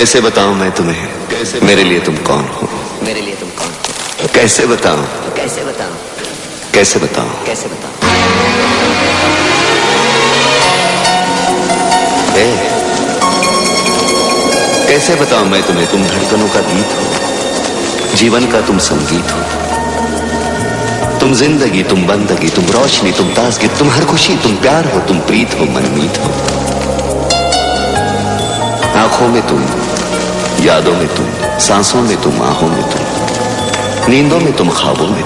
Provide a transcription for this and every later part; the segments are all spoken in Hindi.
कैसे बताऊं मैं तुम्हें, कैसे मेरे लिए तुम कौन हो, मेरे लिए तुम कौन हो, कैसे बताऊं, कैसे बताऊं, कैसे बताऊं, कैसे बताऊं। कैसे बताऊं मैं तुम्हें, तुम धड़कनों का गीत हो, जीवन का तुम संगीत हो, तुम जिंदगी, तुम बंदगी, तुम रोशनी, तुम ताजगी, तुम हर खुशी, तुम प्यार हो, तुम प्रीत हो, मनमीत हो। आंखों में तुम, यादों में तुम, सांसों में तुम, आहों में तुम, नींदों में तुम, ख्वाबों में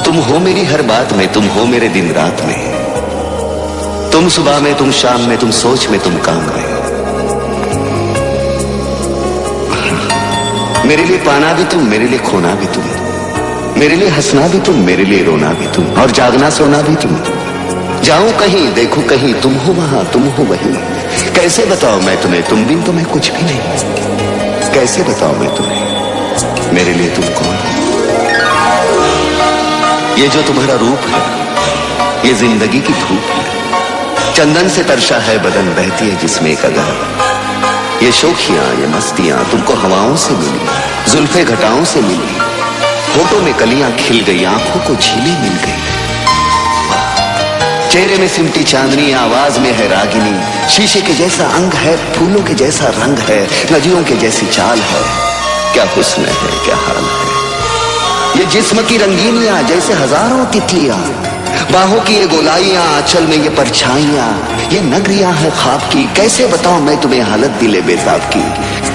तुम हो मेरी हर बात में, तुम हो मेरे दिन रात में, तुम सुबह में, तुम शाम में, तुम सोच में, तुम काम में। मेरे लिए पाना भी तुम, मेरे लिए खोना भी तुम, मेरे लिए हंसना भी तुम, मेरे लिए रोना भी तुम, और जागना सोना भी तुम। जाऊं कहीं, देखूं कहीं, तुम हो वहां, तुम हो वहीं। कैसे बताऊं मैं तुम्हें, तुम बिन तो मैं कुछ भी नहीं। कैसे बताऊं मैं तुम्हें, मेरे लिए तुम कौन हो। ये जो तुम्हारा रूप है, ये जिंदगी की धूप है, चंदन से तरशा है बदन, बहती है जिसमें कदर। ये शोखियां, ये मस्तियां तुमको हवाओं से मिली, जुल्फे घटाओं से मिली, होठों में कलियां खिल गई, आंखों को झीलें मिल गई। चेहरे में सिमटी चांदनी, आवाज में है रागिनी, शीशे के जैसा अंग है, फूलों के जैसा रंग है, नदियों के जैसी चाल है। क्या हुस्न है, क्या हाल है। ये जिस्म की रंगीनियां जैसे हजारों तितलियां, बाहों की ये गोलाइयां, आंचल में ये परछाइयां, ये नगरियां है ख्वाब की। कैसे बताऊं मैं तुम्हें हालत दिले बेताब की।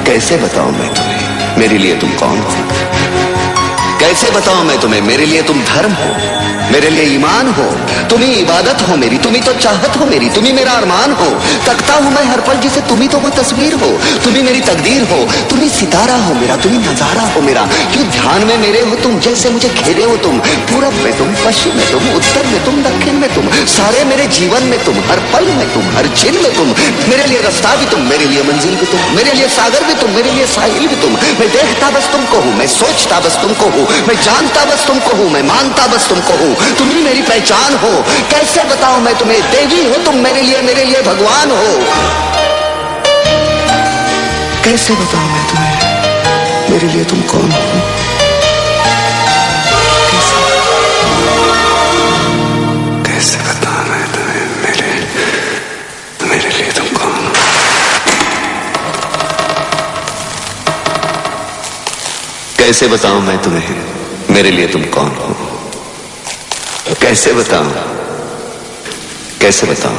कैसे बताऊं मैं तुम्हें, मेरे लिए तुम कौन हो। कैसे बताऊं मैं तुम्हें, मेरे लिए तुम धर्म हो, मेरे लिए ईमान हो, तुम ही इबादत हो मेरी, तुम ही तो चाहत हो मेरी, तुम ही मेरा अरमान हो। तकता हूं मैं हर पल जिसे, तुम ही तो वो तस्वीर हो, तुम ही मेरी तकदीर हो, तुम ही सितारा हो मेरा, तुम ही नजारा हो मेरा। क्यों ध्यान में मेरे हो तुम, जैसे मुझे घेरे हो तुम। पूरब में तुम, पश्चिम में तुम, उत्तर में तुम, दक्षिण में तुम, सारे मेरे जीवन में तुम, हर पल में तुम, हर छिन में तुम। मेरे लिए रास्ता भी तुम, मेरे लिए मंजिल भी तुम, मेरे लिए सागर भी तुम, मेरे लिए साहिल भी तुम। मैं देखता बस तुमको हूँ, मैं सोचता बस तुमको हूँ, मैं जानता बस तुमको हूँ, मैं मानता बस तुमको हूँ। तुम ही मेरी पहचान हो। कैसे बताऊं मैं तुम्हें, देवी हो तुम मेरे लिए भगवान हो। कैसे बताऊं मैं तुम्हें, मेरे लिए तुम कौन हो। कैसे बताऊं मैं तुम्हें, मेरे लिए तुम कौन हो। कैसे बताऊं मैं तुम्हें, मेरे लिए तुम कौन हो। कैसे बताऊं, कैसे बताऊं।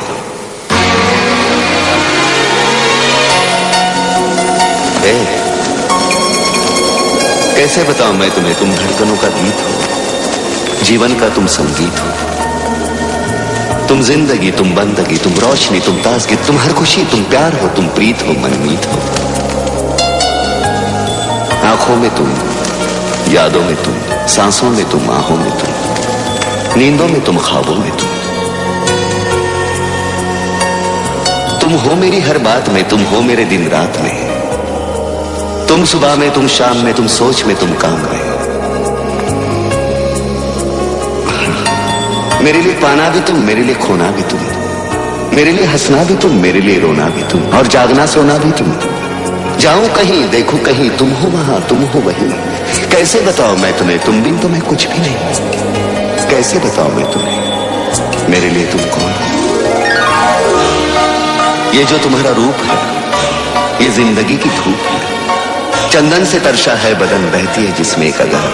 कैसे बताऊं मैं तुम्हें, तुम धड़कनों का गीत हो, जीवन का तुम संगीत हो, तुम जिंदगी, तुम बंदगी, तुम रोशनी, तुम ताजगी, तुम हर खुशी, तुम प्यार हो, तुम प्रीत हो, मनमीत हो। आंखों में तुम, यादों में तुम, सांसों में तुम, आहों में तुम, नींदों में तुम, ख्वाबों में तुम हो मेरी हर बात में, तुम हो मेरे दिन रात में, तुम सुबह में, तुम शाम में, तुम सोच में, तुम काम में। मेरे लिए पाना भी तुम, मेरे लिए खोना भी तुम, मेरे लिए हंसना भी तुम, मेरे लिए रोना भी तुम, और जागना सोना भी तुम। जाऊं कहीं, देखूं कहीं, तुम हो वहां, तुम हो वहीं। कैसे बताऊं मैं तुम्हें, तुम बिन तो मैं कुछ भी नहीं। कैसे बताऊं मैं तुम्हें, मेरे लिए तुम कौन हो। ये जो तुम्हारा रूप है, ये जिंदगी की धूप है, चंदन से तरशा है बदन, बहती है जिसमें कदर।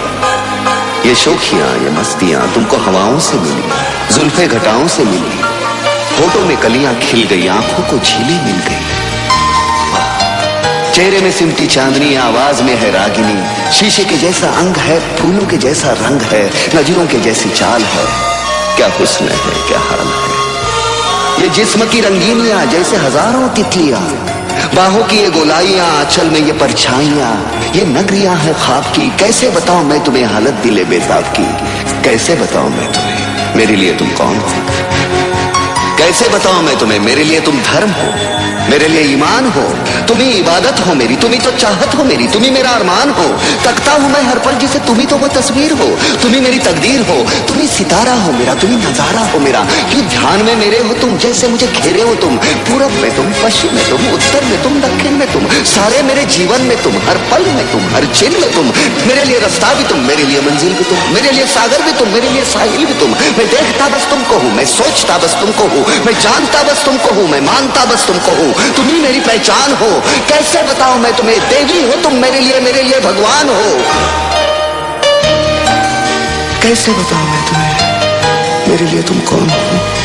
ये शोखियां, ये मस्तियां तुमको हवाओं से मिली, जुल्फे घटाओं से मिली, होठों में कलियां खिल गई, आंखों को झीलें मिल गई। चेहरे में सिमटी चांदनी, आवाज में है रागिनी, शीशे के जैसा अंग है, फूलों के जैसा रंग है, नदियों के जैसी चाल है। क्या हुस्न है, क्या हाल है। ये जिस्म की रंगीनियां जैसे हजारों तितलियां, बाहों की ये गोलाइयां, आंचल में ये परछाइयां, ये नगरियां है ख्वाब की। कैसे बताऊं मैं तुम्हें हालत दिले बेताब की। कैसे बताऊं मैं तुम्हें, मेरे लिए तुम कौन हो। कैसे बताऊं मैं तुम्हें, मेरे लिए तुम धर्म हो, मेरे लिए ईमान हो, तुम ही इबादत हो मेरी, तुम ही तो चाहत हो मेरी, तुम ही मेरा अरमान हो। तकता हूं मैं हर पल जिसे तुम ही तो वो तस्वीर हो, तुम ही मेरी तकदीर हो, तुम ही सितारा हो मेरा, तुम ही नजारा हो मेरा। कि ध्यान में मेरे हो तुम, जैसे मुझे घेरे हो तुम, पूरब में तुम, पश्चिम में तुम, उत्तर में तुम, दक्षिण में तुम, सारे मेरे जीवन में तुम, हर पल में तुम, हर चिन्ह में तुम। मेरे लिए रास्ता भी तुम, मेरे लिए मंजिल भी तुम, मेरे लिए सागर भी तुम, मेरे लिए साहिल भी तुम। मैं देखता बस तुमको हूँ, मैं सोचता बस तुमको हूँ, मैं जानता बस तुमको हूँ, मैं मानता बस तुमको हूँ। तुम ही मेरी पहचान हो, कैसे बताऊं मैं तुम्हें, देवी हो तुम मेरे लिए भगवान हो। कैसे बताऊं मैं तुम्हें, मेरे लिए तुम कौन हो।